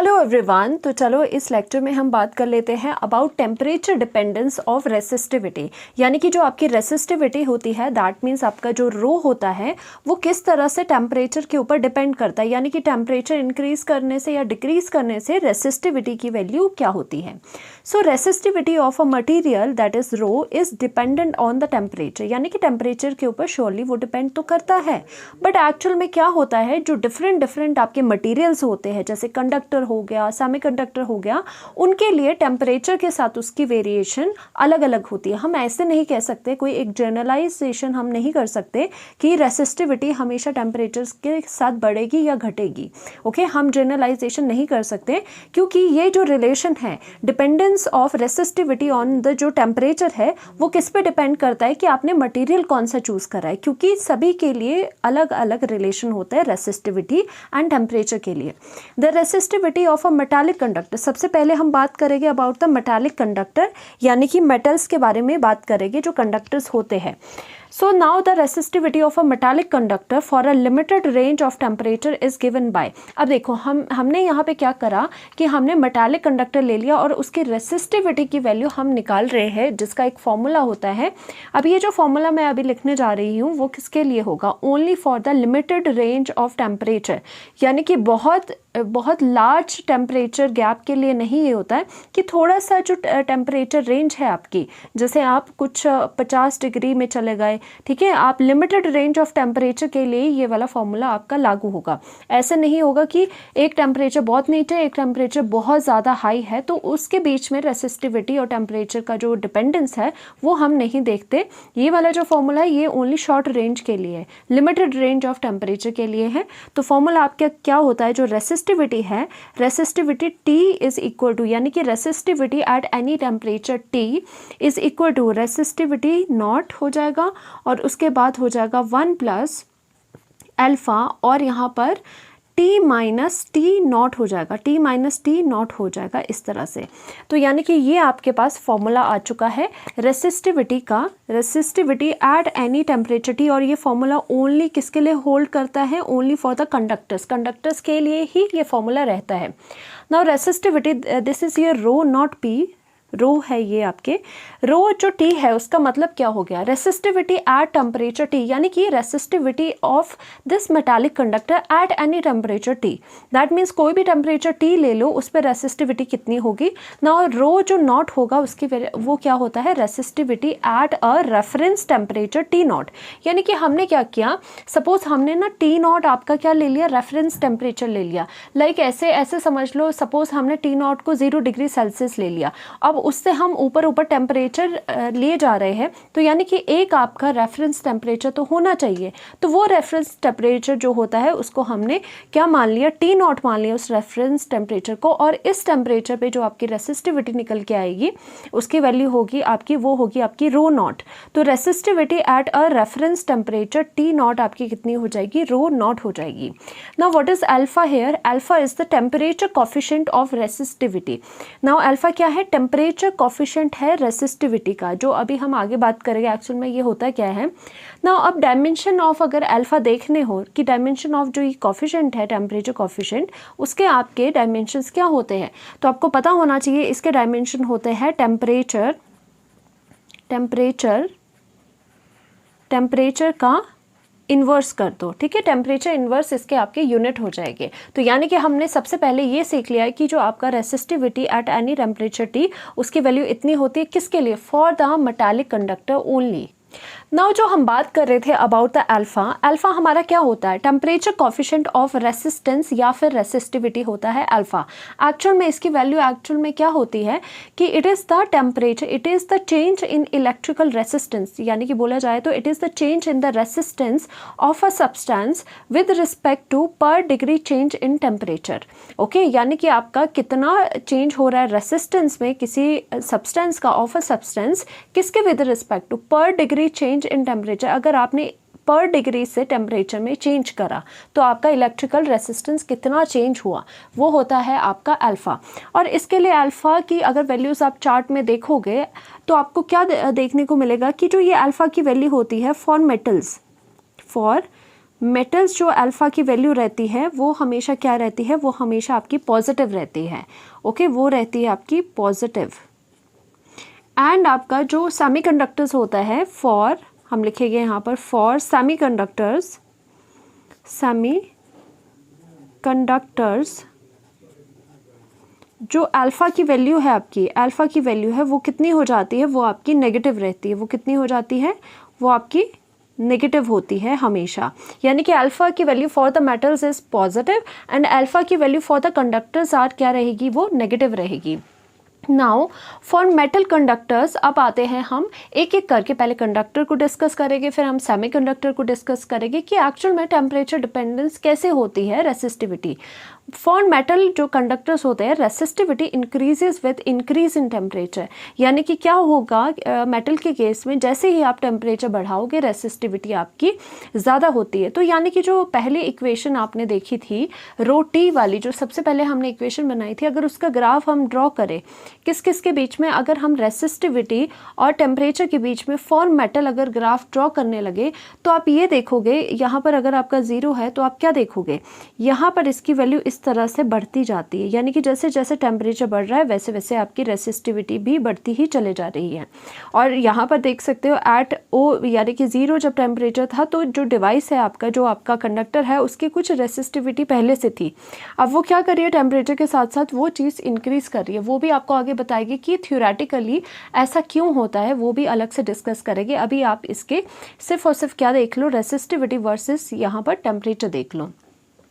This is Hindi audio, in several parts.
Hello everyone. तो चलो इस लेक्चर में हम बात कर लेते हैं about temperature dependence of resistivity. यानी कि जो आपकी रेसिस्टिविटी होती है दैट मीन्स आपका जो रो होता है वो किस तरह से टेम्परेचर के ऊपर डिपेंड करता है। यानी कि टेम्परेचर इंक्रीज करने से या डिक्रीज करने से रेसिस्टिविटी की वैल्यू क्या होती है। So resistivity of a material that is rho is dependent on the temperature. यानी कि टेम्परेचर के ऊपर श्योरली वो डिपेंड तो करता है, बट एक्चुअल में क्या होता है जो डिफरेंट आपके मटीरियल्स होते हैं जैसे कंडक्टर हो गया, सेमीकंडक्टर हो गया, उनके लिए टेम्परेचर के साथ उसकी वेरिएशन अलग अलग होती है। हम ऐसे नहीं कह सकते, कोई एक जनरलाइजेशन हम नहीं कर सकते कि रेसिस्टिविटी हमेशा टेम्परेचर के साथ बढ़ेगी या घटेगी। ओके, हम जनरलाइजेशन नहीं कर सकते क्योंकि ये जो रिलेशन है dependence of resistivity on the जो टेम्परेचर है वो किस पे डिपेंड करता है कि आपने मटेरियल कौन सा चूज करा है, क्योंकि सभी के लिए अलग अलग रिलेशन होता है रेसिस्टिविटी एंड टेम्परेचर के लिए। The resistivity of a metallic conductor, सबसे पहले हम बात करेंगे अबाउट द मेटालिक कंडक्टर, यानी कि मेटल्स के बारे में बात करेंगे जो कंडक्टर्स होते हैं। So now the resistivity of a metallic conductor for a limited range of temperature is given by। अब देखो हमने यहाँ पे क्या करा कि हमने metallic conductor ले लिया और उसकी resistivity की वैल्यू हम निकाल रहे हैं जिसका एक फॉर्मूला होता है। अब ये जो फॉर्मूला मैं अभी लिखने जा रही हूँ वो किसके लिए होगा, only for the limited range of temperature, यानी कि बहुत लार्ज टेम्परेचर गैप के लिए नहीं। ये होता है कि थोड़ा सा जो टेम्परेचर रेंज है आपकी, जैसे आप कुछ 50 डिग्री में चले गए, ठीक है, आप लिमिटेड रेंज ऑफ टेम्परेचर के लिए ये वाला फॉर्मूला आपका लागू होगा। ऐसे नहीं होगा कि एक टेम्परेचर बहुत नीचे एक टेम्परेचर बहुत ज़्यादा हाई है तो उसके बीच में रेसिस्टिविटी और टेम्परेचर का जो डिपेंडेंस है वो हम नहीं देखते। ये वाला जो फॉर्मूला है ये ओनली शॉर्ट रेंज के लिए है, लिमिटेड रेंज ऑफ टेम्परेचर के लिए है। तो फॉर्मूला आपका क्या होता है, जो रेसिस्टिविटी है, resistivity T is equal to, यानी कि resistivity at any temperature T is equal to resistivity nought हो जाएगा और उसके बाद हो जाएगा 1 प्लस अल्फा और यहाँ पर T माइनस टी नॉट हो जाएगा, T माइनस टी नॉट हो जाएगा इस तरह से। तो यानी कि ये आपके पास फॉर्मूला आ चुका है रेसिस्टिविटी का, resistivity at any temperature T, और ये फॉर्मूला ओनली किसके लिए होल्ड करता है, ओनली फॉर द कंडक्टर्स के लिए ही ये फॉर्मूला रहता है। Now resistivity this is your rho nought P, rho है ये आपके, रो जो T है उसका मतलब क्या हो गया, रेसिस्टिविटी एट टेम्परेचर T, यानी कि resistivity of this metallic conductor at any temperature T। That means कोई भी टेम्परेचर T ले लो उस पर रेसिस्टिविटी कितनी होगी ना, रो जो नॉट होगा उसकी वो क्या होता है, resistivity at a reference temperature T not. यानी कि हमने क्या किया, सपोज हमने ना T नॉट आपका क्या ले लिया, रेफरेंस टेम्परेचर ले लिया। लाइक ऐसे समझ लो, सपोज हमने T नॉट को 0 डिग्री सेल्सियस ले लिया, अब उससे हम ऊपर टेम्परेचर लिए जा रहे हैं, तो यानी कि एक आपका रेफरेंस टेम्परेचर तो होना चाहिए। तो वो रेफरेंस टेम्परेचर जो होता है उसको हमने क्या मान लिया, T नॉट मान लिया उस रेफरेंस टेम्परेचर को, और इस टेम्परेचर पे जो आपकी रेसिस्टिविटी निकल के आएगी उसकी वैल्यू होगी आपकी, वो होगी आपकी रो नॉट। तो resistivity at a reference temperature T not आपकी कितनी हो जाएगी, रो नॉट हो जाएगी। Now what is alpha here, alpha is the temperature coefficient of resistivity. Now alpha क्या है, टेम्परेचर कोफिशिएंट है रेसिस्टिविटी का, जो अभी हम आगे बात करेंगे एक्चुअल में ये होता क्या है ना। अब डायमेंशन ऑफ अगर अल्फा देखने हो कि डायमेंशन ऑफ जो ये कोफिशिएंट है टेम्परेचर कोफिशिएंट, उसके आपके डायमेंशंस क्या होते हैं, तो आपको पता होना चाहिए इसके डायमेंशन होते हैं टेम्परेचर का इन्वर्स कर दो, ठीक है, टेम्परेचर इन्वर्स इसके आपके यूनिट हो जाएंगे। तो यानी कि हमने सबसे पहले ये सीख लिया है कि जो आपका resistivity at any temperature T उसकी वैल्यू इतनी होती है, किसके लिए, for the metallic conductor only. Now जो हम बात कर रहे थे अबाउट द अल्फा, अल्फा हमारा क्या होता है, टेम्परेचर कोफिशिएंट ऑफ रेसिस्टेंस या फिर रेसिस्टिविटी होता है अल्फा। एक्चुअल में इसकी वैल्यू एक्चुअल में क्या होती है कि it is the temperature, it is the change in electrical resistance, यानी कि बोला जाए तो it is the change in the resistance of a substance with respect to per degree change in temperature. Okay, यानी कि आपका कितना चेंज हो रहा है रेसिस्टेंस में किसी सब्सटेंस का, ऑफ अ सब्सटेंस, किसके with respect to per degree change in temperature. अगर आपने पर डिग्री से टेम्परेचर में चेंज करा तो आपका इलेक्ट्रिकल रेसिस्टेंस कितना चेंज हुआ, वो होता है आपका अल्फा। और इसके लिए अल्फा की अगर वैल्यूज आप चार्ट में देखोगे तो आपको क्या देखने को मिलेगा कि जो ये अल्फा की वैल्यू होती है फॉर मेटल्स जो अल्फ़ा की वैल्यू रहती है वो हमेशा क्या रहती है, वो हमेशा आपकी पॉजिटिव रहती है। ओके, वो रहती है आपकी पॉजिटिव। एंड आपका जो सेमीकंडक्टर्स होता है, फॉर हम लिखेंगे यहाँ पर फॉर सेमीकंडक्टर्स जो अल्फ़ा की वैल्यू है आपकी, अल्फ़ा की वैल्यू है वो कितनी हो जाती है, वो आपकी नेगेटिव रहती है। वो कितनी हो जाती है, वो आपकी नेगेटिव होती है हमेशा। यानी कि अल्फ़ा की value for the metals is positive and alpha की value for the conductors are क्या रहेगी, वो नेगेटिव रहेगी। नाउ फॉर मेटल कंडक्टर्स, अब आते हैं हम एक एक करके, पहले कंडक्टर को डिस्कस करेंगे, फिर हम सेमीकंडक्टर को डिस्कस करेंगे कि एक्चुअल में टेम्परेचर डिपेंडेंस कैसे होती है रेसिस्टिविटी। फॉर मेटल जो कंडक्टर्स होते हैं, resistivity increases with increase in temperature. यानी कि क्या होगा मेटल के केस में, जैसे ही आप टेम्परेचर बढ़ाओगे रेसिस्टिविटी आपकी ज़्यादा होती है। तो यानी कि जो पहले इक्वेशन आपने देखी थी रो टी वाली, जो सबसे पहले हमने इक्वेशन बनाई थी, अगर उसका ग्राफ हम ड्रॉ करें किस किस के बीच में, अगर हम रेसिस्टिविटी और टेम्परेचर के बीच में फॉर मेटल अगर ग्राफ ड्रॉ करने लगे, तो आप ये देखोगे यहाँ पर अगर आपका 0 है तो आप क्या देखोगे, यहाँ पर इसकी वैल्यू इस तरह से बढ़ती जाती है। यानी कि जैसे जैसे टेम्परेचर बढ़ रहा है वैसे वैसे आपकी रेसिस्टिविटी भी बढ़ती ही चले जा रही है। और यहाँ पर देख सकते हो एट ओ, यानी कि 0 जब टेम्परेचर था तो जो डिवाइस है आपका, जो आपका कंडक्टर है, उसकी कुछ रेसिस्टिविटी पहले से थी। अब वो क्या कर रही है, टेम्परेचर के साथ साथ वो चीज़ इंक्रीज़ कर रही है। वो भी आपको आगे बताएगी कि थ्योरेटिकली ऐसा क्यों होता है, वो भी अलग से डिस्कस करेंगे। अभी आप इसके सिर्फ और सिर्फ क्या देख लो, रेसिस्टिविटी वर्सेस यहाँ पर टेम्परेचर देख लो।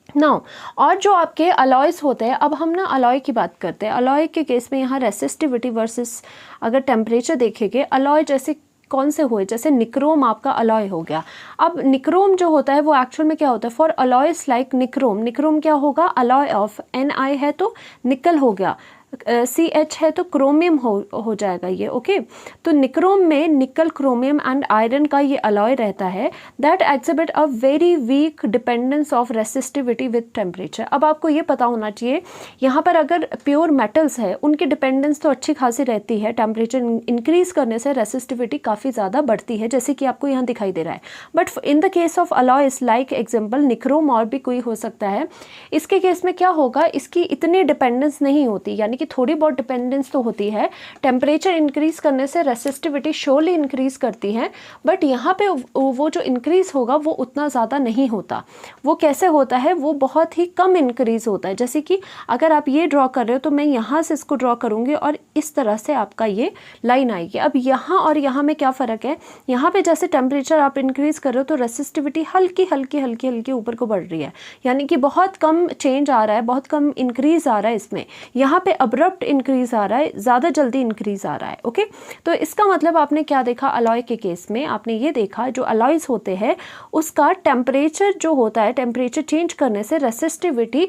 नाउ और जो आपके अलॉयस होते हैं, अब हम ना अलॉय की बात करते हैं। अलॉय के केस में यहाँ रेसिस्टिविटी वर्सेस अगर टेम्परेचर देखेंगे, अलॉय जैसे कौन से हुए, जैसे निक्रोम आपका अलॉय हो गया। अब निक्रोम जो होता है वो एक्चुअल में क्या होता है, for alloys like nichrome, nichrome क्या होगा, अलॉय ऑफ Ni है तो निकल हो गया, CH है तो क्रोमियम हो जाएगा ये। ओके, तो निक्रोम में निकल, क्रोमियम एंड आयरन का ये अलॉय रहता है that exhibit a very weak dependence of resistivity with temperature. अब आपको ये पता होना चाहिए, यहाँ पर अगर प्योर मेटल्स है उनकी डिपेंडेंस तो अच्छी खासी रहती है, टेम्परेचर इंक्रीज करने से रेसिस्टिविटी काफ़ी ज़्यादा बढ़ती है, जैसे कि आपको यहाँ दिखाई दे रहा है। But in the case of alloys like example nichrome और भी कोई हो सकता है, इसके केस में क्या होगा, इसकी इतनी डिपेंडेंस नहीं होती, यानी कि थोड़ी बहुत डिपेंडेंस तो होती है। टेम्परेचर इंक्रीज करने से रेसिस्टिविटी श्योरली इंक्रीज करती है, बट यहाँ पे वो जो इंक्रीज होगा वो उतना ज़्यादा नहीं होता। वो कैसे होता है, वो बहुत ही कम इंक्रीज होता है। जैसे कि अगर आप ये ड्रॉ कर रहे हो तो मैं यहाँ से इसको ड्रॉ करूँगी और इस तरह से आपका ये लाइन आएगी। अब यहाँ और यहाँ में क्या फ़र्क है, यहाँ पे जैसे टेम्परेचर आप इंक्रीज कर रहे हो तो रेसिस्टिविटी हल्की हल्की हल्की हल्की ऊपर को बढ़ रही है, यानी कि बहुत कम चेंज आ रहा है, बहुत कम इंक्रीज आ रहा है इसमें। यहाँ पे अब्रप्ट इंक्रीज आ रहा है, ज़्यादा जल्दी इंक्रीज आ रहा है। ओके, तो इसका मतलब आपने क्या देखा, अलॉय के केस में आपने ये देखा जो अलॉयज होते हैं उसका टेम्परेचर जो होता है, टेम्परेचर चेंज करने से रेसिस्टिविटी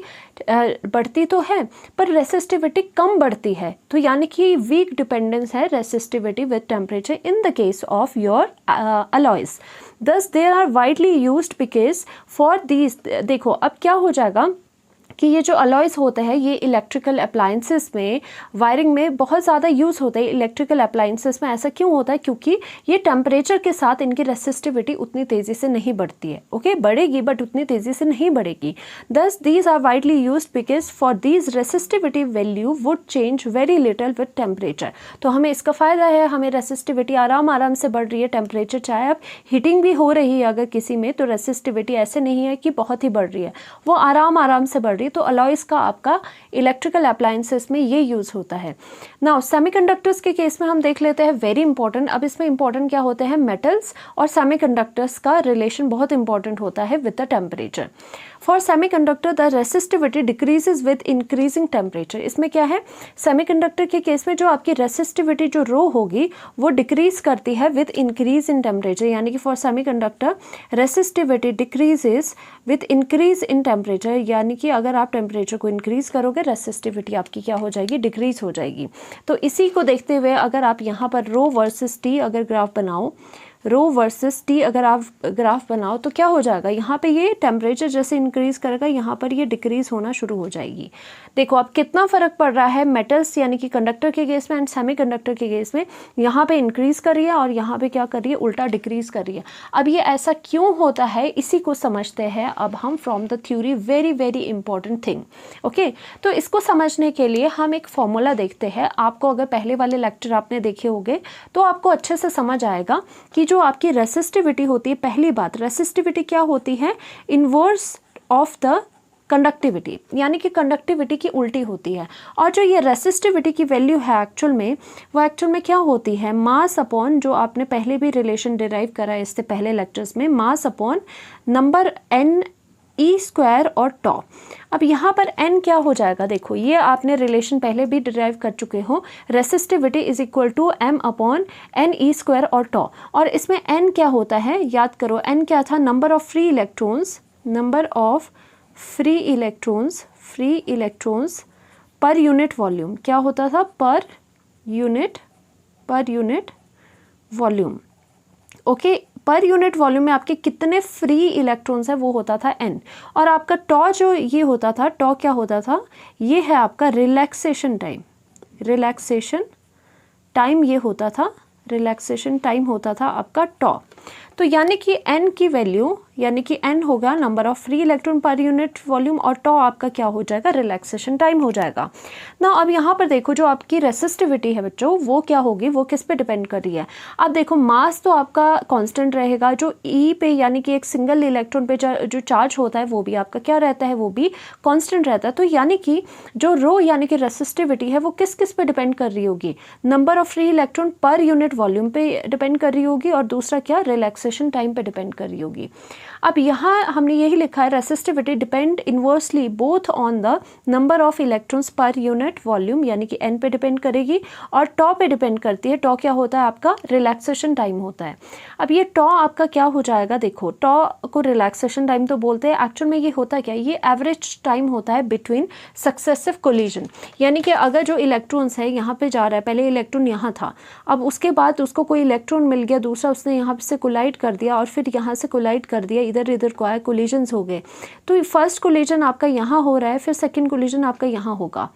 बढ़ती तो है पर रेसिस्टिविटी कम बढ़ती है। तो यानी कि वीक डिपेंडेंस है resistivity with temperature in the case of your alloys. Thus they are widely used because for these, देखो अब क्या हो जाएगा कि ये जो अलॉयस होते हैं ये इलेक्ट्रिकल अप्लायंसेस में, वायरिंग में बहुत ज़्यादा यूज़ होते हैं। इलेक्ट्रिकल अप्लायंसेस में ऐसा क्यों होता है, क्योंकि ये टेम्परेचर के साथ इनकी रेसिस्टिविटी उतनी तेज़ी से नहीं बढ़ती है। ओके, बढ़ेगी बट उतनी तेज़ी से नहीं बढ़ेगी। Thus these are widely used because for these resistivity value would change very little with temperature. तो हमें इसका फ़ायदा है, हमें रेसिस्टिविटी आराम से बढ़ रही है, टेम्परेचर चाहे अब हीटिंग भी हो रही है अगर किसी में, तो रेसिस्टिविटी ऐसे नहीं है कि बहुत ही बढ़ रही है, वो आराम से बढ़ रही है। तो अलॉयस का आपका इलेक्ट्रिकल अप्लायंसेस में ये यूज़ होता है। नाउ सेमीकंडक्टर्स के केस में हम देख लेते हैं, वेरी इंपॉर्टेंट। अब इसमें इंपॉर्टेंट क्या होते हैं, मेटल्स और सेमीकंडक्टर्स का रिलेशन बहुत इंपॉर्टेंट होता है with the temperature. For semiconductor the resistivity decreases with increasing temperature. इसमें क्या है, सेमीकंडक्टर के केस में जो आपकी रेसिस्टिविटी जो रो होगी वो डिक्रीज करती है विद इंक्रीज इन टेम्परेचर, यानी कि for semiconductor resistivity decreases with increase in temperature, यानी कि अगर आप टेम्परेचर को इंक्रीज करोगे रेसिस्टिविटी आपकी क्या हो जाएगी, डिक्रीज हो जाएगी। तो इसी को देखते हुए अगर आप यहाँ पर रो वर्सेस टी अगर ग्राफ बनाओ, रो वर्सेस टी अगर आप ग्राफ बनाओ तो क्या हो जाएगा, यहाँ पे ये टेम्परेचर जैसे इंक्रीज़ करेगा यहाँ पर ये डिक्रीज़ होना शुरू हो जाएगी। देखो अब कितना फ़र्क पड़ रहा है मेटल्स यानी कि कंडक्टर के केस में एंड सेमीकंडक्टर के केस में, यहाँ पे इंक्रीज़ कर रही है और यहाँ पे क्या कर रही है, उल्टा डिक्रीज़ कर रही है। अब ये ऐसा क्यों होता है इसी को समझते हैं अब हम from the theory, very very important thing. Okay, तो इसको समझने के लिए हम एक फॉर्मूला देखते हैं। आपको अगर पहले वाले लेक्चर आपने देखे होंगे तो आपको अच्छे से समझ आएगा कि जो आपकी रेसिस्टिविटी होती है, पहली बात रेसिस्टिविटी क्या होती है, इन्वर्स ऑफ द कंडक्टिविटी, यानी कि कंडक्टिविटी की उल्टी होती है। और जो ये रेसिस्टिविटी की वैल्यू है एक्चुअल में, वो एक्चुअल में क्या होती है, मास अपॉन, जो आपने पहले भी रिलेशन डिराइव करा है इससे पहले लेक्चर्स में, mass upon number n e square और टॉ। अब यहाँ पर n क्या हो जाएगा, देखो ये आपने रिलेशन पहले भी डिराइव कर चुके हो, resistivity is equal to m upon n e square और टॉ। और इसमें n क्या होता है, याद करो n क्या था, number of free electrons, number of free electrons पर यूनिट वॉल्यूम, क्या होता था, पर यूनिट वॉल्यूम। ओके, पर यूनिट वॉल्यूम में आपके कितने फ्री इलेक्ट्रॉन्स है वो होता था n। और आपका टॉ जो ये होता था, टॉ क्या होता था, ये है आपका रिलैक्सेशन टाइम ये होता था, रिलैक्सेशन टाइम होता था आपका टॉ। तो यानी कि n की वैल्यू, यानी कि n होगा number of free electron per unit volume और टॉ आपका क्या हो जाएगा, रिलैक्सेशन टाइम हो जाएगा ना। अब यहाँ पर देखो जो आपकी रेसिस्टिविटी है बच्चों, वो क्या होगी, वो किस पे डिपेंड कर रही है। अब देखो मास तो आपका कांस्टेंट रहेगा, जो ई पे यानी कि एक सिंगल इलेक्ट्रॉन पे जो चार्ज होता है वो भी आपका क्या रहता है, वो भी कांस्टेंट रहता है। तो यानी कि जो रो यानी कि रेसिस्टिविटी है वो किस किस पे डिपेंड कर रही होगी, number of free electron per unit volume पे डिपेंड कर रही होगी, और दूसरा क्या, रिलैक्सेशन टाइम पे डिपेंड कर रही होगी। अब यहाँ हमने यही लिखा है, resistivity depend inversely both on the number of electrons पर यूनिट वॉल्यूम, यानी कि n पे डिपेंड करेगी, और टॉ पे डिपेंड करती है। टॉ क्या होता है आपका, रिलैक्सेशन टाइम होता है। अब ये टॉ आपका क्या हो जाएगा, देखो टॉ को रिलैक्सेशन टाइम तो बोलते हैं, एक्चुअल में ये होता क्या, ये एवरेज टाइम होता है बिटवीन सक्सेसिव कोलिजन। यानी कि अगर जो इलेक्ट्रॉन्स है यहाँ पे जा रहा है, पहले इलेक्ट्रॉन यहाँ था, अब उसके बाद उसको कोई इलेक्ट्रॉन मिल गया दूसरा, उसने यहाँ से कोलाइड कर दिया और फिर यहाँ से कोलाइड कर दिया, इधर को आया, कोलिजन्स हो गए। तो फर्स्ट कोलिजन आपका यहाँ हो रहा है, फिर सेकंड कोलिजन आपका यहाँ होगा।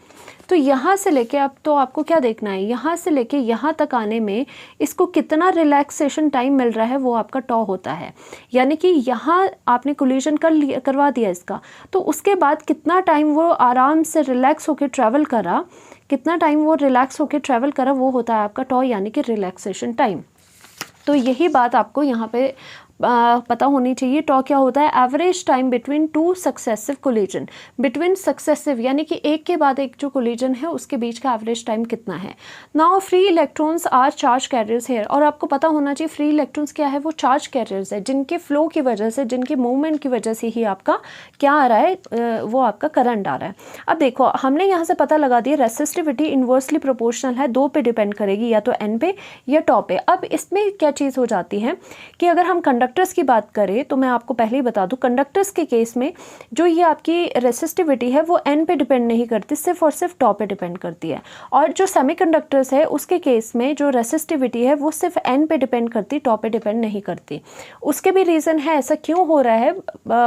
तो यहाँ से लेके अब तो आपको क्या देखना है, यहाँ से लेके यहाँ तक आने में इसको कितना रिलैक्सेशन टाइम मिल रहा है, वो आपका टॉ होता है। यानी कि यहाँ आपने कोलिजन करवा दिया इसका, तो उसके बाद कितना टाइम वो आराम से रिलैक्स होकर ट्रैवल करा, कितना टाइम वो रिलैक्स होकर ट्रैवल करा, वो होता है आपका टॉ, यानी कि रिलैक्सेशन टाइम। तो यही बात आपको यहाँ पे पता होनी चाहिए। टॉ क्या होता है, average time between two successive collision, between successive यानी कि एक के बाद एक जो कोलिजन है उसके बीच का एवरेज टाइम कितना है। Now free electrons are charge carriers here, और आपको पता होना चाहिए फ्री इलेक्ट्रॉन्स क्या है, वो चार्ज कैरियर्स है, जिनके फ्लो की वजह से, जिनके मूवमेंट की वजह से ही आपका क्या आ रहा है, वो आपका करंट आ रहा है। अब देखो हमने यहाँ से पता लगा दिया रेसिस्टिविटी इन्वर्सली प्रोपोर्शनल है, दो पे डिपेंड करेगी, या तो n पे या टॉ पे। अब इसमें क्या चीज़ हो जाती है कि अगर हम कंडक्टर्स की बात करें तो मैं आपको पहले ही बता दूं, कंडक्टर्स के केस में जो ये आपकी रेसिस्टिविटी है वो n पे डिपेंड नहीं करती, सिर्फ और सिर्फ टॉ पे डिपेंड करती है। और जो सेमीकंडक्टर्स है उसके केस में जो रेसिस्टिविटी है वो सिर्फ n पे डिपेंड करती, टॉ पे डिपेंड नहीं करती। उसके भी रीज़न है, ऐसा क्यों हो रहा है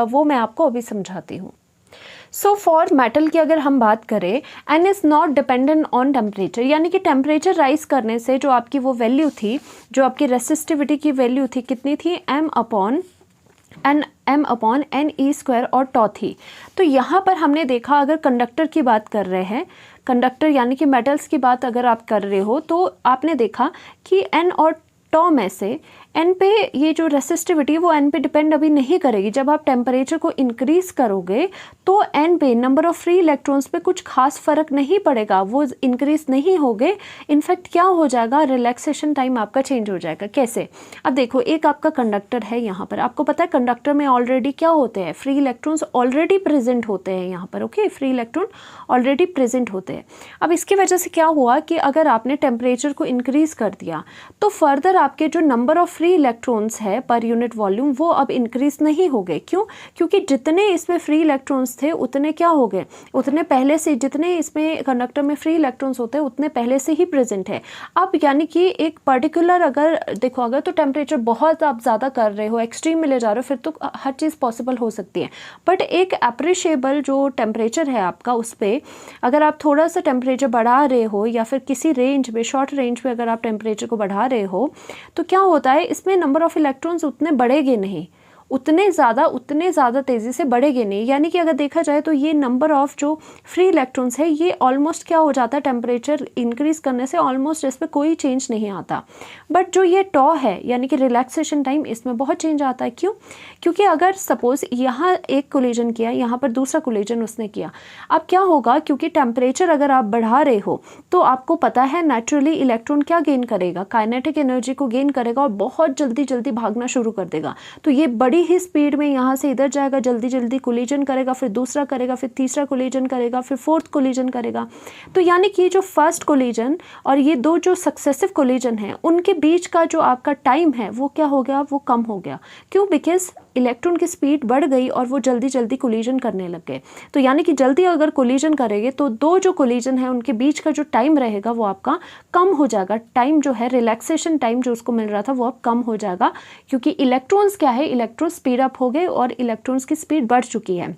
वो मैं आपको अभी समझाती हूँ। सो फॉर मेटल की अगर हम बात करें, n is not dependent on temperature, यानी कि टेम्परेचर राइज करने से जो आपकी वो वैल्यू थी, जो आपकी रेसिस्टिविटी की वैल्यू थी, कितनी थी, m upon n e square और टॉ थी। तो यहाँ पर हमने देखा, अगर कंडक्टर की बात कर रहे हैं, कंडक्टर यानी कि मेटल्स की बात अगर आप कर रहे हो, तो आपने देखा कि n और टॉ में से n पे ये जो रेसिस्टिविटी वो n पे डिपेंड अभी नहीं करेगी। जब आप टेम्परेचर को इंक्रीज करोगे तो n पे नंबर ऑफ फ्री इलेक्ट्रॉन्स पे कुछ खास फर्क नहीं पड़ेगा, वो इंक्रीज नहीं होगे। इनफैक्ट क्या हो जाएगा, रिलैक्सेशन टाइम आपका चेंज हो जाएगा। कैसे, अब देखो एक आपका कंडक्टर है, यहाँ पर आपको पता है कंडक्टर में ऑलरेडी क्या होते हैं, फ्री इलेक्ट्रॉन्स ऑलरेडी प्रेजेंट होते हैं यहाँ पर। Okay, free electron already present होते हैं। अब इसकी वजह से क्या हुआ कि अगर आपने टेम्परेचर को इंक्रीज कर दिया तो फर्दर आपके जो नंबर ऑफ फ्री इलेक्ट्रॉन्स है पर यूनिट वॉल्यूम वो अब इंक्रीज नहीं हो गए। क्यों? क्योंकि जितने इसमें फ्री इलेक्ट्रॉन्स थे उतने क्या हो गए, उतने पहले से, जितने इसमें कंडक्टर में फ्री इलेक्ट्रॉन्स होते हैं उतने पहले से ही प्रेजेंट है। अब यानी कि एक पर्टिकुलर अगर देखो, अगर तो टेम्परेचर बहुत आप ज़्यादा कर रहे हो, एक्सट्रीम में ले जा रहे हो, फिर तो हर चीज़ पॉसिबल हो सकती है। बट एक अप्रिशिएबल जो टेम्परेचर है आपका, उस पर अगर आप थोड़ा सा टेम्परेचर बढ़ा रहे हो या फिर किसी रेंज में, शॉर्ट रेंज में अगर आप टेम्परेचर को बढ़ा रहे हो, तो क्या होता है, इसमें नंबर ऑफ इलेक्ट्रॉन्स उतने बढ़ेंगे नहीं, उतने ज़्यादा तेज़ी से बढ़ेंगे नहीं। यानी कि अगर देखा जाए तो ये नंबर ऑफ जो फ्री इलेक्ट्रॉन्स है ये ऑलमोस्ट क्या हो जाता है, टेम्परेचर इंक्रीज़ करने से ऑलमोस्ट इस पर कोई चेंज नहीं आता। बट जो ये टॉ है यानी कि रिलैक्सेशन टाइम, इसमें बहुत चेंज आता है। क्यों? क्योंकि अगर सपोज यहाँ एक कोलिजन किया, यहाँ पर दूसरा कोलिजन उसने किया, अब क्या होगा, क्योंकि टेम्परेचर अगर आप बढ़ा रहे हो तो आपको पता है नेचुरली इलेक्ट्रॉन क्या गेन करेगा, काइनेटिक एनर्जी को गेन करेगा और बहुत जल्दी भागना शुरू कर देगा। तो ये बड़ी ही स्पीड में यहाँ से इधर जाएगा, जल्दी कोलिजन करेगा, फिर दूसरा करेगा, फिर तीसरा कोलिजन करेगा, फिर फोर्थ कोलिजन करेगा। तो यानी कि जो फर्स्ट कोलिजन और ये दो जो सक्सेसिव कोलिजन हैं उनके बीच का जो आपका टाइम है वो क्या हो गया, वो कम हो गया। क्यों? बिकॉज इलेक्ट्रॉन की स्पीड बढ़ गई और वो जल्दी कोलिजन करने लग गए। तो यानी कि जल्दी अगर कोलिजन करेंगे तो दो जो कोलिजन है उनके बीच का जो टाइम रहेगा वो आपका कम हो जाएगा। टाइम जो है, रिलैक्सेशन टाइम जो उसको मिल रहा था वो अब कम हो जाएगा, क्योंकि इलेक्ट्रॉन्स क्या है, इलेक्ट्रॉन स्पीड अप हो गए और इलेक्ट्रॉन्स की स्पीड बढ़ चुकी है।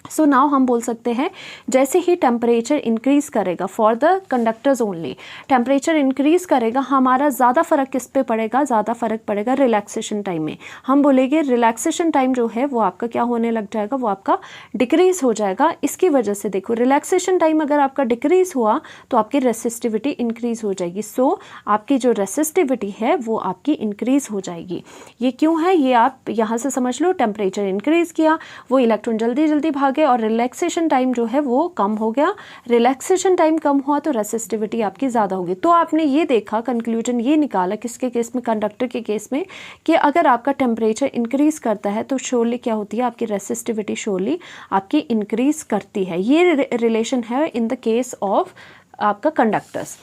सो नाउ हम बोल सकते हैं जैसे ही टेम्परेचर इंक्रीज़ करेगा for the conductors only, temperature increase करेगा, हमारा ज़्यादा फ़र्क किस पे पड़ेगा, ज़्यादा फ़र्क पड़ेगा रिलैक्सेशन टाइम में। हम बोलेंगे रिलैक्सेशन टाइम जो है वो आपका क्या होने लग जाएगा, वो आपका डिक्रीज़ हो जाएगा। इसकी वजह से देखो, रिलैक्सेशन टाइम अगर आपका डिक्रीज़ हुआ तो आपकी रेसिस्टिविटी इंक्रीज़ हो जाएगी। सो आपकी जो रेसिस्टिविटी है वो आपकी इंक्रीज़ हो जाएगी। ये क्यों है, ये आप यहाँ से समझ लो। टेम्परेचर इंक्रीज़ किया, वो इलेक्ट्रॉन जल्दी भागे और रिलैक्सेशन टाइम जो है वो कम हो गया। रिलैक्सेशन टाइम कम हुआ तो रेसिस्टिविटी आपकी ज़्यादा होगी। तो आपने ये देखा, कंक्लूजन ये निकाला किसके केस में, कंडक्टर के केस में, कि अगर आपका टेम्परेचर इंक्रीज़ करता है तो श्योरली क्या होती है, आपकी रेसिस्टिविटी श्योरली आपकी इंक्रीज़ करती है। ये रिलेशन है इन द केस ऑफ आपका कंडक्टर्स।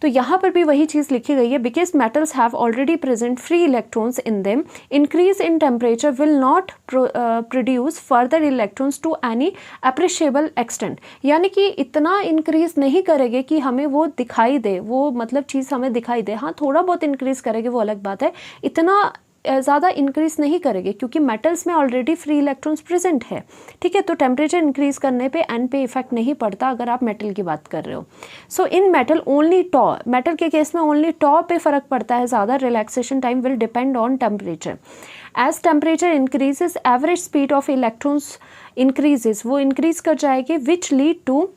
तो यहाँ पर भी वही चीज़ लिखी गई है, because metals have already present free electrons in them, increase in temperature will not produce further electrons to any appreciable extent. यानी कि इतना इंक्रीज नहीं करेंगे कि हमें वो दिखाई दे, वो मतलब चीज़ हमें दिखाई दे। हाँ, थोड़ा बहुत इंक्रीज करेंगे वो अलग बात है, इतना ज़्यादा इंक्रीज नहीं करेंगे क्योंकि मेटल्स में ऑलरेडी फ्री इलेक्ट्रॉन्स प्रेजेंट है। ठीक है, तो टेम्परेचर इंक्रीज करने पे एन पे इफेक्ट नहीं पड़ता अगर आप मेटल की बात कर रहे हो। So in metal only tau, metal के केस में ओनली टॉ पे फ़र्क पड़ता है ज़्यादा। Relaxation time will depend on temperature. As temperature increases average speed of electrons increases, वो इंक्रीज कर जाएगी, which lead to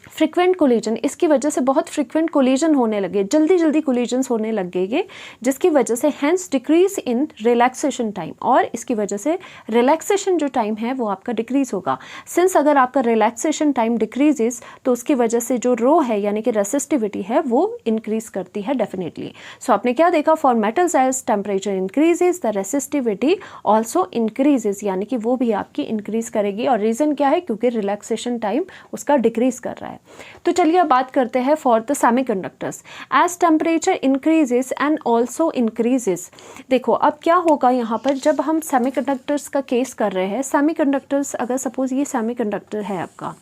frequent collision. इसकी वजह से बहुत फ्रिक्वेंट कोलिजन होने लगे, जल्दी कोलिजन्स होने लगेंगे, जिसकी वजह से hence decrease in relaxation time, और इसकी वजह से रिलैक्सेशन जो टाइम है वो आपका डिक्रीज होगा। सिंस अगर आपका रिलैक्सेशन टाइम डिक्रीजेस तो उसकी वजह से जो रो है यानी कि रेसिस्टिविटी है वो इंक्रीज करती है डेफिनेटली। सो आपने क्या देखा, for metals as temperature increases the resistivity also increases, यानी कि वो भी आपकी इंक्रीज करेगी। और रीज़न क्या है, क्योंकि रिलैक्सेशन टाइम उसका डिक्रीज कर रहा है। तो चलिए अब बात करते हैं for the semiconductors. As temperature increases and also increases. देखो अब क्या होगा यहाँ पर, जब हम सेमीकंडक्टर्स का केस कर रहे हैं, सेमीकंडक्टर्स अगर सपोज ये सेमीकंडक्टर है आपका,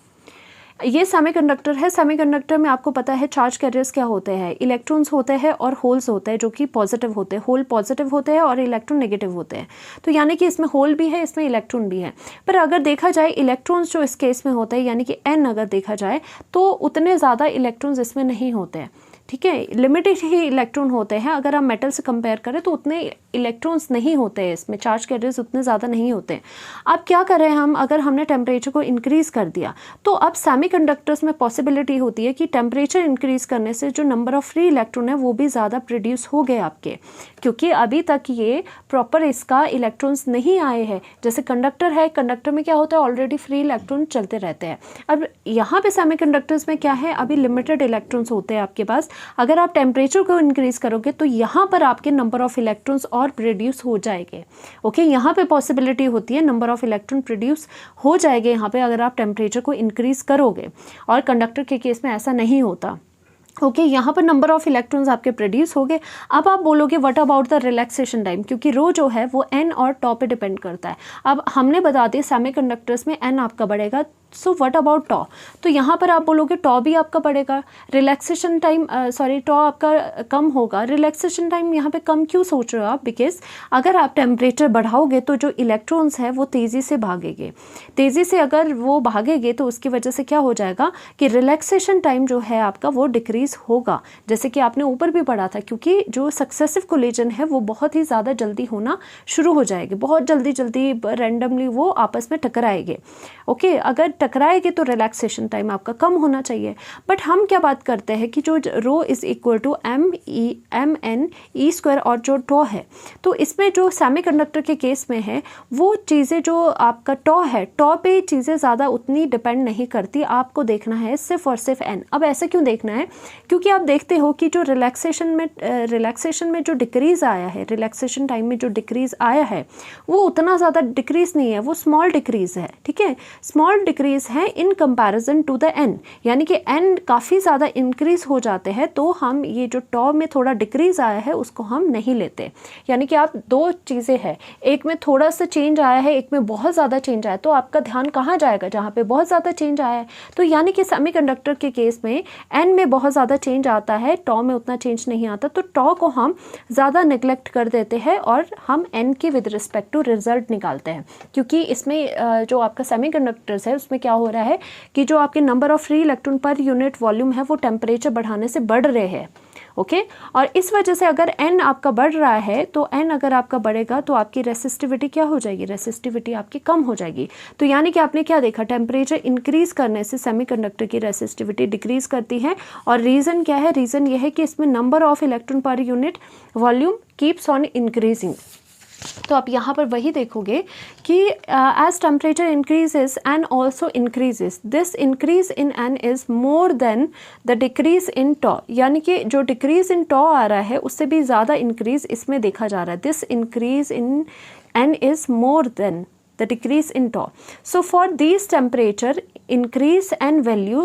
ये सेमीकंडक्टर है। सेमीकंडक्टर में आपको पता है चार्ज कैरियर्स क्या होते हैं, इलेक्ट्रॉन्स होते हैं और होल्स होते हैं जो कि पॉजिटिव होते हैं। होल पॉजिटिव होते हैं और इलेक्ट्रॉन नेगेटिव होते हैं। तो यानी कि इसमें होल भी है, इसमें इलेक्ट्रॉन भी है। पर अगर देखा जाए इलेक्ट्रॉन्स जो इस केस में होते हैं यानी कि एन अगर देखा जाए तो उतने ज़्यादा इलेक्ट्रॉन्स इसमें नहीं होते हैं। ठीक है, लिमिटेड ही इलेक्ट्रॉन होते हैं। अगर हम मेटल से कंपेयर करें तो उतने इलेक्ट्रॉन्स नहीं होते हैं इसमें, चार्ज कैरियर्स उतने ज़्यादा नहीं होते हैं। अब क्या करें हम, अगर हमने टेम्परेचर को इंक्रीज़ कर दिया तो अब सेमीकंडक्टर्स में पॉसिबिलिटी होती है कि टेम्परेचर इंक्रीज़ करने से जो नंबर ऑफ फ्री इलेक्ट्रॉन है वो भी ज़्यादा प्रोड्यूस हो गए आपके, क्योंकि अभी तक ये प्रॉपर इसका इलेक्ट्रॉन्स नहीं आए हैं। जैसे कंडक्टर है, कंडक्टर में क्या होता है, ऑलरेडी फ्री इलेक्ट्रॉन चलते रहते हैं। अब यहाँ पे सेमीकंडक्टर्स में क्या है, अभी लिमिटेड इलेक्ट्रॉन्स होते हैं आपके पास। अगर आप टेम्परेचर को इंक्रीज करोगे तो यहाँ पर आपके नंबर ऑफ इलेक्ट्रॉन्स और प्रोड्यूस हो जाएंगे। ओके, यहाँ पे पॉसिबिलिटी होती है नंबर ऑफ इलेक्ट्रॉन प्रोड्यूस हो जाएंगे यहाँ पे अगर आप टेम्परेचर को इंक्रीज करोगे, और कंडक्टर के केस में ऐसा नहीं होता। ओके यहाँ पर नंबर ऑफ इलेक्ट्रॉन्स आपके प्रोड्यूस हो गए। अब आप बोलोगे what about the relaxation time, क्योंकि रो जो है वो एन और टॉ पे डिपेंड करता है। अब हमने बता दिया सेमीकंडक्टर्स में एन आपका बढ़ेगा, सो व्हाट अबाउट टॉ, तो यहाँ पर आप बोलोगे टॉ भी आपका बढ़ेगा, रिलैक्सेशन टाइम टॉ आपका कम होगा। रिलैक्सेशन टाइम यहाँ पे कम क्यों सोच रहे हो आप, बिकॉज अगर आप टेम्परेचर बढ़ाओगे तो जो इलेक्ट्रॉन्स है वो तेज़ी से भागेंगे, तेज़ी से अगर वो भागेंगे तो उसकी वजह से क्या हो जाएगा कि रिलैक्सेशन टाइम जो है आपका वो डिक्रीज़ होगा, जैसे कि आपने ऊपर भी पढ़ा था, क्योंकि जो सक्सेसिव कोलिजन है वो बहुत ही ज़्यादा जल्दी होना शुरू हो जाएगी, बहुत जल्दी रैंडमली वो आपस में टकराएंगे। ओके, अगर टकराएंगे तो रिलैक्सेशन टाइम आपका कम होना चाहिए। बट हम क्या बात करते हैं कि जो rho is equal to M N E square और जो टॉ है, तो इसमें जो सेमीकंडक्टर के केस में है वो चीज़ें जो आपका टॉ है, टॉ पे चीज़ें ज़्यादा उतनी डिपेंड नहीं करती, आपको देखना है सिर्फ और सिर्फ एन। अब ऐसे क्यों देखना है, क्योंकि आप देखते हो कि जो रिलैक्सेशन में जो डिक्रीज़ आया है, रिलैक्सेशन टाइम में जो डिक्रीज़ आया है वो उतना ज़्यादा डिक्रीज़ नहीं है, वो स्मॉल डिक्रीज़ है। ठीक है, स्मॉल डिक्रीज़ है in comparison to the N, यानी कि एन काफ़ी ज़्यादा इंक्रीज़ हो जाते हैं, तो हम ये जो टॉ में थोड़ा डिक्रीज़ आया है उसको हम नहीं लेते। यानी कि आप दो चीज़ें हैं, एक में थोड़ा सा चेंज आया है, एक में बहुत ज़्यादा चेंज आया है, तो आपका ध्यान कहाँ जाएगा, जहाँ पे बहुत ज़्यादा चेंज आया है। तो यानी कि सेमीकंडक्टर के केस में एन में बहुत ज़्यादा चेंज आता है, टॉ में उतना चेंज नहीं आता, तो टॉ को हम ज़्यादा नेग्लेक्ट कर देते हैं और हम एन के विद रिस्पेक्ट टू रिजल्ट निकालते हैं, क्योंकि इसमें जो आपका सेमीकंडक्टर्स है उसमें क्या हो रहा है कि जो आपके number of free electron per unit volume है वो टेम्परेचर बढ़ाने से बढ़ रहे हैं। ओके, और इस वजह से अगर एन आपका बढ़ रहा है तो एन अगर आपका बढ़ेगा तो आपकी रेसिस्टिविटी क्या हो जाएगी, रेसिस्टिविटी आपकी कम हो जाएगी। तो यानी कि आपने क्या देखा, टेम्परेचर इंक्रीज करने से सेमीकंडक्टर की रेसिस्टिविटी डिक्रीज करती है। और रीज़न क्या है, रीज़न ये है कि इसमें number of electron per unit volume keeps on increasing. तो आप यहाँ पर वही देखोगे कि as temperature increases n also increases, this increase in n is more than the decrease in tau, यानी कि जो डिक्रीज इन टॉ आ रहा है उससे भी ज़्यादा इंक्रीज इसमें देखा जा रहा है। This increase in n is more then the decrease in tau. So for these temperature increase and value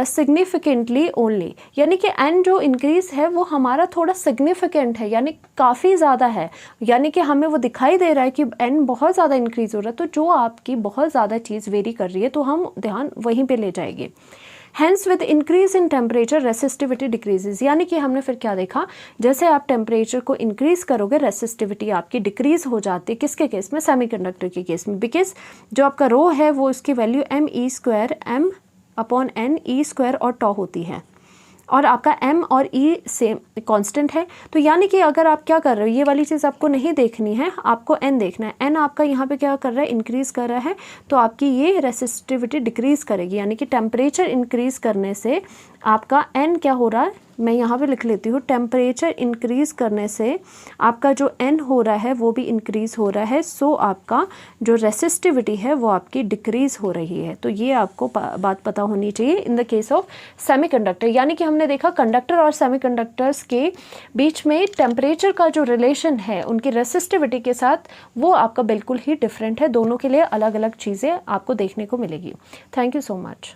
significantly only, यानी कि n जो increase है वो हमारा थोड़ा significant है, यानी काफ़ी ज़्यादा है, यानी कि हमें वो दिखाई दे रहा है कि n बहुत ज़्यादा increase हो रहा है। तो जो आपकी बहुत ज़्यादा चीज़ वेरी कर रही है तो हम ध्यान वहीं पे ले जाएंगे। Hence with increase in temperature resistivity decreases, यानी कि हमने फिर क्या देखा, जैसे आप टेम्परेचर को इंक्रीज करोगे रेसिस्टिविटी आपकी डिक्रीज हो जाती है। किसके केस में, सेमीकंडक्टर के केस में, बिकॉज जो आपका रो है वो उसकी value M E square M upon N E square और टॉ होती है, और आपका m और e सेम कांस्टेंट है। तो यानी कि अगर आप क्या कर रहे हो, ये वाली चीज़ आपको नहीं देखनी है, आपको n देखना है। n आपका यहाँ पे क्या कर रहा है, इंक्रीज़ कर रहा है, तो आपकी ये रेसिस्टिविटी डिक्रीज़ करेगी, यानी कि टेम्परेचर इंक्रीज़ करने से आपका n क्या हो रहा है, मैं यहाँ पे लिख लेती हूँ, टेम्परेचर इंक्रीज़ करने से आपका जो n हो रहा है वो भी इंक्रीज़ हो रहा है। सो आपका जो रेसिस्टिविटी है वो आपकी डिक्रीज़ हो रही है। तो ये आपको बात पता होनी चाहिए इन द केस ऑफ सेमीकंडक्टर। यानी कि हमने देखा कंडक्टर और सेमीकंडक्टर्स के बीच में टेम्परेचर का जो रिलेशन है उनकी रेसिस्टिविटी के साथ वो आपका बिल्कुल ही डिफरेंट है। दोनों के लिए अलग अलग चीज़ें आपको देखने को मिलेगी। Thank you so much.